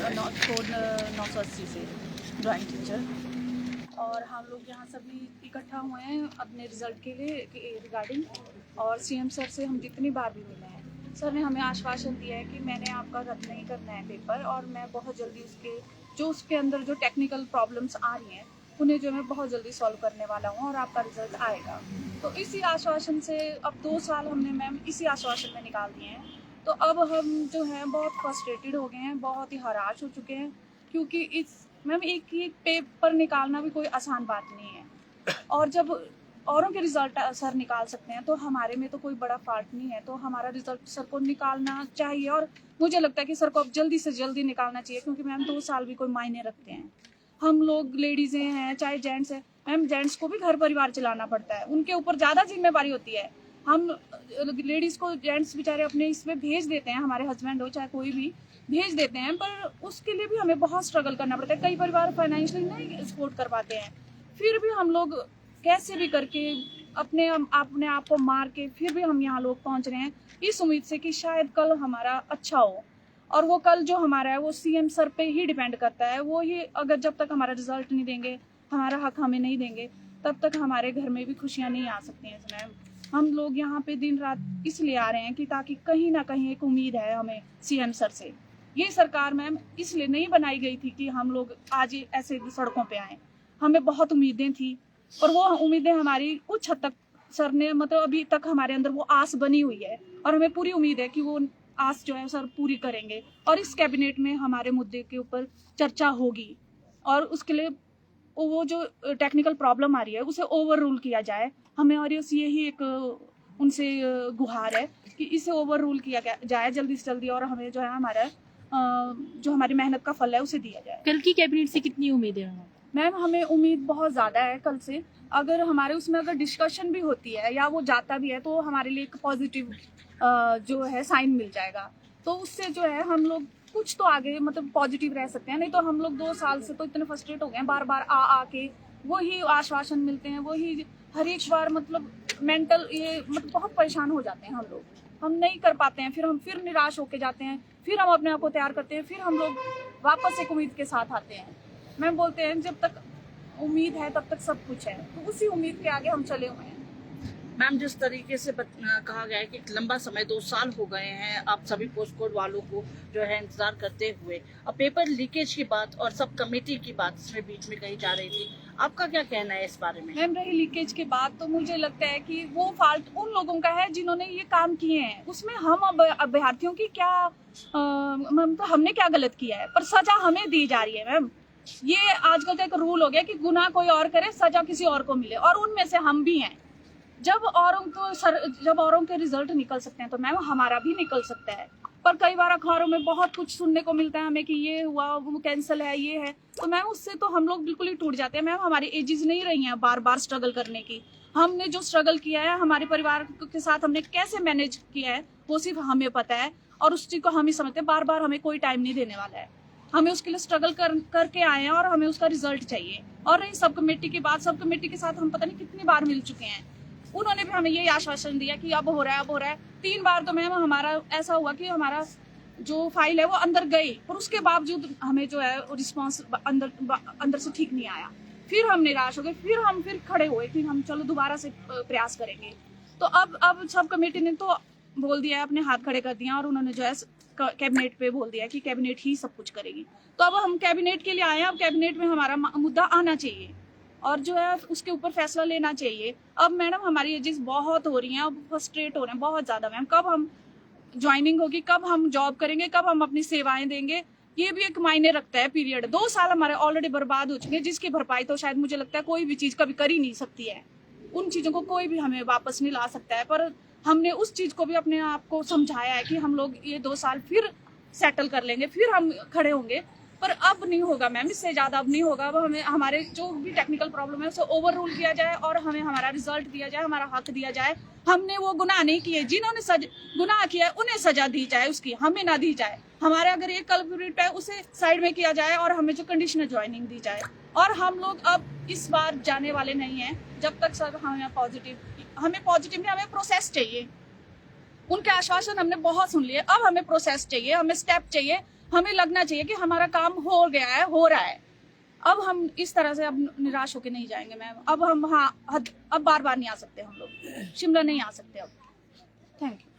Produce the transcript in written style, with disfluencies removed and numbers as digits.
Code 980 से drawing teacher. और हम लोग यहाँ सभी इकट्ठा हुए हैं अपने रिजल्ट के लिए रिगार्डिंग। और सीएम सर से हम जितनी बार भी मिले हैं, सर ने हमें आश्वासन दिया है कि मैंने आपका रद्द नहीं करना है पेपर, और मैं बहुत जल्दी उसके अंदर जो टेक्निकल प्रॉब्लम्स आ रही हैं उन्हें जो मैं बहुत जल्दी सॉल्व करने वाला हूँ और आपका रिजल्ट आएगा। तो इसी आश्वासन से अब 2 साल हमने मैम इसी आश्वासन में निकाल दिए हैं। तो अब हम जो हैं बहुत फ्रस्ट्रेटेड हो गए हैं, बहुत ही हराश हो चुके हैं, क्योंकि एक पेपर निकालना भी कोई आसान बात नहीं है। और जब औरों के रिजल्ट सर निकाल सकते हैं तो हमारे में तो कोई बड़ा फॉल्ट नहीं है, तो हमारा रिजल्ट सर को निकालना चाहिए। और मुझे लगता है कि सर को अब जल्दी से जल्दी निकालना चाहिए, क्योंकि मैम 2 साल भी कोई मायने रखते हैं। हम लोग लेडीज़ें हैं चाहे जेंट्स हैं, मैम जेंट्स को भी घर परिवार चलाना पड़ता है, उनके ऊपर ज़्यादा जिम्मेवारी होती है। हम लेडीज़ को जेंट्स बेचारे अपने इसमें भेज देते हैं, हमारे हस्बैंड हो चाहे कोई भी भेज देते हैं, पर उसके लिए भी हमें बहुत स्ट्रगल करना पड़ता है। कई परिवार फाइनेंशियली नहीं सपोर्ट कर पाते हैं, फिर भी हम लोग कैसे भी करके अपने आप को मार के फिर भी हम यहाँ लोग पहुँच रहे हैं, इस उम्मीद से कि शायद कल हमारा अच्छा हो। और वो कल जो हमारा है वो सीएम सर पे ही डिपेंड करता है। वो ही अगर जब तक हमारा रिजल्ट नहीं देंगे, हमारा हक हमें नहीं देंगे, तब तक हमारे घर में भी खुशियाँ नहीं आ सकती हैं मैम। हम लोग यहाँ पे दिन रात इसलिए आ रहे हैं कि ताकि कहीं ना कहीं एक उम्मीद है हमें सीएम सर से। ये सरकार मैम इसलिए नहीं बनाई गई थी कि हम लोग आज ऐसे सड़कों पे आए, हमें बहुत उम्मीदें थी, और वो उम्मीदें हमारी कुछ हद तक सर ने मतलब अभी तक हमारे अंदर वो आस बनी हुई है, और हमें पूरी उम्मीद है कि वो आस जो है सर पूरी करेंगे। और इस कैबिनेट में हमारे मुद्दे के ऊपर चर्चा होगी, और उसके लिए वो जो टेक्निकल प्रॉब्लम आ रही है उसे ओवर रूल किया जाए हमें। और यही एक उनसे गुहार है कि इसे ओवर रूल किया जाए जल्दी से जल्दी, और हमें जो है हमारा जो हमारी मेहनत का फल है उसे दिया जाए। कल की कैबिनेट से कितनी उम्मीद है मैम? हमें उम्मीद बहुत ज़्यादा है कल से। अगर हमारे उसमें अगर डिस्कशन भी होती है या वो जाता भी है तो हमारे लिए एक पॉजिटिव जो है साइन मिल जाएगा, तो उससे जो है हम लोग कुछ तो आगे मतलब पॉजिटिव रह सकते हैं। नहीं तो हम लोग 2 साल से तो इतने फ्रस्ट्रेट हो गए हैं, बार बार आके वही आश्वासन मिलते हैं, वही हर एक बार मतलब मेंटल ये मतलब बहुत परेशान हो जाते हैं हम लोग। हम नहीं कर पाते हैं, फिर हम फिर निराश होके जाते हैं, फिर हम अपने आप को तैयार करते हैं, फिर हम लोग वापस एक उम्मीद के साथ आते हैं। मैम बोलते हैं जब तक उम्मीद है तब तक सब कुछ है, तो उसी उम्मीद के आगे हम चले हुए हैं। मैम, जिस तरीके से कहा गया है कि लंबा समय 2 साल हो गए हैं आप सभी पोस्ट कोड वालों को जो है इंतजार करते हुए, अब पेपर लीकेज की बात और सब कमेटी की बात इसमें बीच में कही जा रही थी, आपका क्या कहना है इस बारे में? मैम रही लीकेज के बाद तो मुझे लगता है कि वो फॉल्ट उन लोगों का है जिन्होंने ये काम किए हैं, उसमें हम अभ्यर्थियों की क्या मतलब हमने क्या गलत किया है, पर सजा हमें दी जा रही है। मैम ये आजकल का एक रूल हो गया कि गुनाह कोई और करे सजा किसी और को मिले, और उनमें से हम भी हैं। जब औरों के रिजल्ट निकल सकते हैं तो मैम हमारा भी निकल सकता है। पर कई बार अखबारों में बहुत कुछ सुनने को मिलता है हमें कि ये हुआ वो कैंसिल है ये है, तो मैम उससे तो हम लोग बिल्कुल ही टूट जाते हैं। मैम हमारी एजेस नहीं रही हैं बार बार स्ट्रगल करने की। हमने जो स्ट्रगल किया है हमारे परिवार के साथ हमने कैसे मैनेज किया है वो सिर्फ हमें पता है, और उस चीज को हम ही समझते हैं। बार बार हमें कोई टाइम नहीं देने वाला है, हमें उसके लिए स्ट्रगल करके आए हैं और हमें उसका रिजल्ट चाहिए। और रही सब कमेटी की बात, सब कमेटी के साथ हम पता नहीं कितनी बार मिल चुके हैं, उन्होंने भी हमें यही आश्वासन दिया कि अब हो रहा है। 3 बार तो मैम हमारा ऐसा हुआ कि हमारा जो फाइल है वो अंदर गई, पर उसके बावजूद हमें जो है रिस्पांस अंदर से ठीक नहीं आया। फिर हम निराश हो गए, फिर खड़े हुए कि हम चलो दोबारा से प्रयास करेंगे। तो अब सब कमेटी ने तो बोल दिया है, अपने हाथ खड़े कर दिया, और उन्होंने जो है कैबिनेट पे बोल दिया कि कैबिनेट ही सब कुछ करेगी। तो अब हम कैबिनेट के लिए आए हैं, अब कैबिनेट में हमारा मुद्दा आना चाहिए और जो है उसके ऊपर फैसला लेना चाहिए। अब मैडम हमारी एजेस बहुत हो रही हैं, अब फ्रस्ट्रेट हो रहे हैं बहुत ज्यादा। मैम कब हम ज्वाइनिंग होगी, कब हम जॉब करेंगे, कब हम अपनी सेवाएं देंगे, ये भी एक मायने रखता है पीरियड। 2 साल हमारे ऑलरेडी बर्बाद हो चुके हैं, जिसकी भरपाई तो शायद मुझे लगता है कोई भी चीज कभी कर ही नहीं सकती है। उन चीजों को कोई भी हमें वापस नहीं ला सकता है, पर हमने उस चीज को भी अपने आप को समझाया है कि हम लोग ये 2 साल फिर सेटल कर लेंगे, फिर हम खड़े होंगे। पर अब नहीं होगा मैम, इससे ज्यादा अब नहीं होगा। अब हमें हमारे जो भी टेक्निकल प्रॉब्लम है उसे ओवर रूल किया जाए और हमें हमारा रिजल्ट दिया जाए, हमारा हक दिया जाए। हमने वो गुनाह नहीं किए, जिन्होंने गुनाह किया है उन्हें सजा दी जाए, उसकी हमें ना दी जाए। हमारे अगर एक कल्प्रिट है उसे साइड में किया जाए और हमें जो कंडीशनल ज्वाइनिंग दी जाए। और हम लोग अब इस बार जाने वाले नहीं हैं जब तक सर हमें पॉजिटिव नहीं, हमें प्रोसेस चाहिए। उनके आश्वासन हमने बहुत सुन लिए, अब हमें प्रोसेस चाहिए, हमें स्टेप चाहिए, हमें लगना चाहिए कि हमारा काम हो गया है, हो रहा है। अब हम इस तरह से अब निराश होके नहीं जाएंगे मैम। अब हम अब बार बार नहीं आ सकते, हम लोग शिमला नहीं आ सकते अब। Thank you.